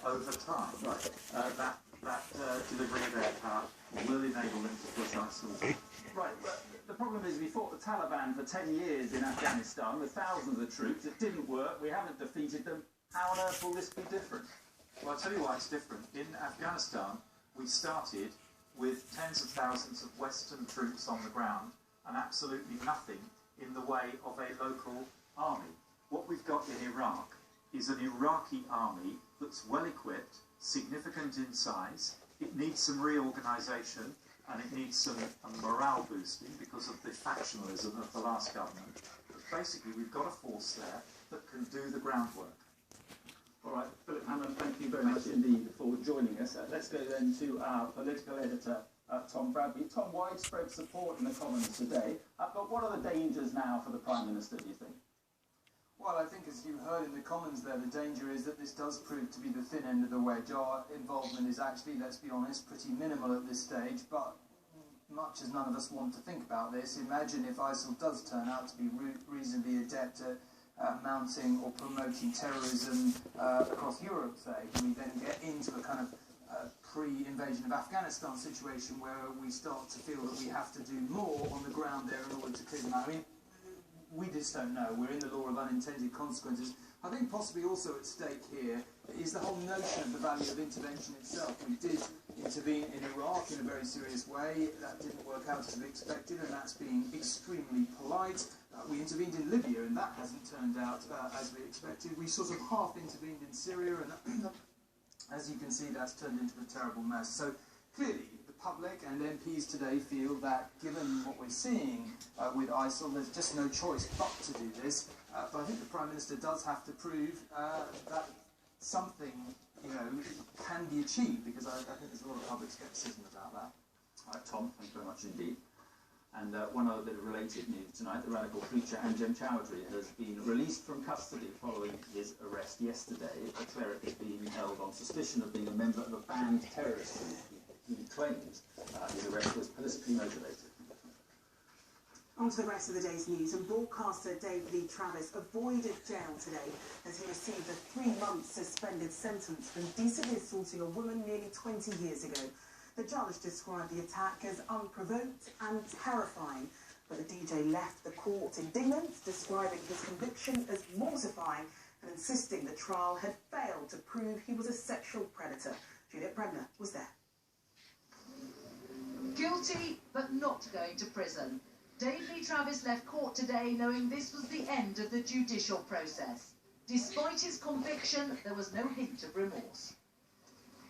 over time. Right. That delivery of air power will enable them to push ISIL. Right, but the problem is we fought the Taliban for 10 years in Afghanistan with thousands of troops. It didn't work. We haven't defeated them. How on earth will this be different? Well, I'll tell you why it's different. In Afghanistan, we started with tens of thousands of Western troops on the ground and absolutely nothing in the way of a local army. What we've got in Iraq is an Iraqi army that's well equipped, significant in size. It needs some reorganisation and it needs some morale boosting because of the factionalism of the last government. But basically, we've got a force there that can do the groundwork. All right, Philip Hammond, thank you very much indeed for joining us. Let's go then to our political editor, Tom Bradby. Tom, widespread support in the Commons today, but what are the dangers now for the Prime Minister, do you think? Well, I think as you heard in the Commons there, the danger is that this does prove to be the thin end of the wedge. Our involvement is actually, let's be honest, pretty minimal at this stage, but much as none of us want to think about this, imagine if ISIL does turn out to be reasonably adept at mounting or promoting terrorism across Europe, say. We then get into a kind of pre-invasion of Afghanistan situation where we start to feel that we have to do more on the ground there in order to clear them out. I mean, we just don't know. We're in the law of unintended consequences. I think possibly also at stake here is the whole notion of the value of intervention itself. We did intervene in Iraq in a very serious way. That didn't work out as we expected, and that's being extremely polite. We intervened in Libya, and that hasn't turned out as we expected. We sort of half intervened in Syria, and as you can see, that's turned into a terrible mess. So clearly, the public and MPs today feel that, given what we're seeing with ISIL, there's just no choice but to do this. But I think the Prime Minister does have to prove that something, can be achieved, because I think there's a lot of public scepticism about that. All right, Tom, thank you very much indeed. And one other bit of related news tonight, the radical preacher Anjem Chowdhury has been released from custody following his arrest yesterday. The cleric is being held on suspicion of being a member of a banned terrorist group. He claims his arrest was politically motivated. On to the rest of the day's news, and broadcaster David Lee Travis avoided jail today as he received a 3-month suspended sentence for indecently assaulting a woman nearly 20 years ago. The judge described the attack as unprovoked and terrifying, but the DJ left the court indignant, describing his conviction as mortifying and insisting the trial had failed to prove he was a sexual predator. Juliet Bremner was there. Guilty, but not going to prison. David Lee Travis left court today knowing this was the end of the judicial process. Despite his conviction, there was no hint of remorse.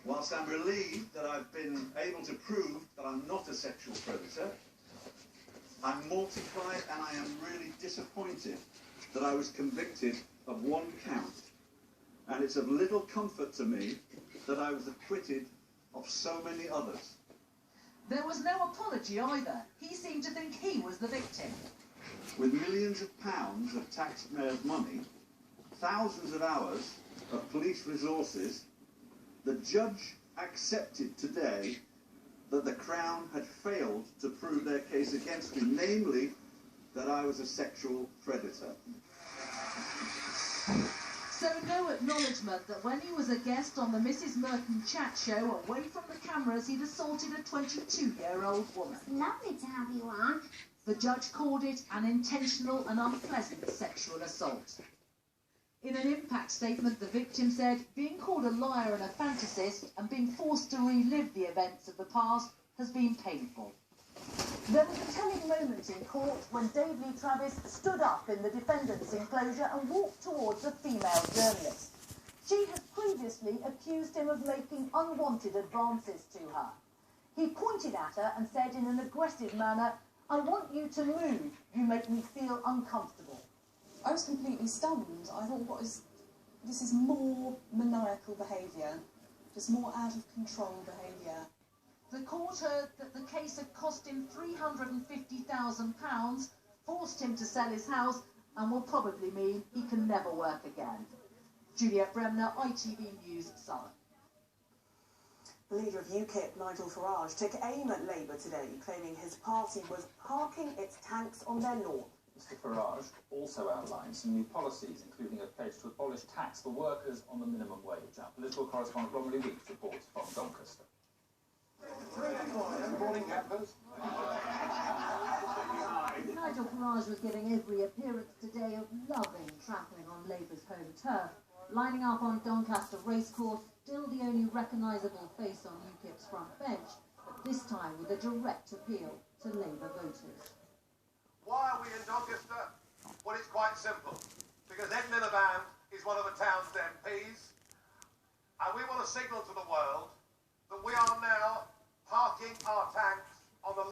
Whilst I'm relieved that I've been able to prove that I'm not a sexual predator, I'm mortified and I am really disappointed that I was convicted of one count. And it's of little comfort to me that I was acquitted of so many others. There was no apology either. He seemed to think he was the victim. With millions of pounds of taxpayers' money, thousands of hours of police resources, the judge accepted today that the Crown had failed to prove their case against me, namely that I was a sexual predator. So no acknowledgement that when he was a guest on the Mrs. Merton chat show, away from the cameras, he'd assaulted a 22-year-old woman. It's lovely to have you on. The judge called it an intentional and unpleasant sexual assault. In an impact statement, the victim said, being called a liar and a fantasist and being forced to relive the events of the past has been painful. There was a telling moment in court when David Lee Travis stood up in the defendant's enclosure and walked towards a female journalist. She had previously accused him of making unwanted advances to her. He pointed at her and said in an aggressive manner, "I want you to move. You make me feel uncomfortable." I was completely stunned. I thought, this is more maniacal behaviour, just more out of control behaviour. The court heard that the case had cost him £350,000, forced him to sell his house, and will probably mean he can never work again. Juliet Bremner, ITV News, Surrey. The leader of UKIP, Nigel Farage, took aim at Labour today, claiming his party was parking its tanks on their lawn. Mr Farage also outlined some new policies, including a pledge to abolish tax for workers on the minimum wage. Our political correspondent Romilly Weeks reports from Doncaster. Good morning, campers. Nigel Farage was giving every appearance today of loving trampling on Labour's home turf, lining up on Doncaster Racecourse, still the only recognisable face on UKIP's front bench, but this time with a direct appeal to Labour voters. Why are we in Doncaster? Well, it's quite simple.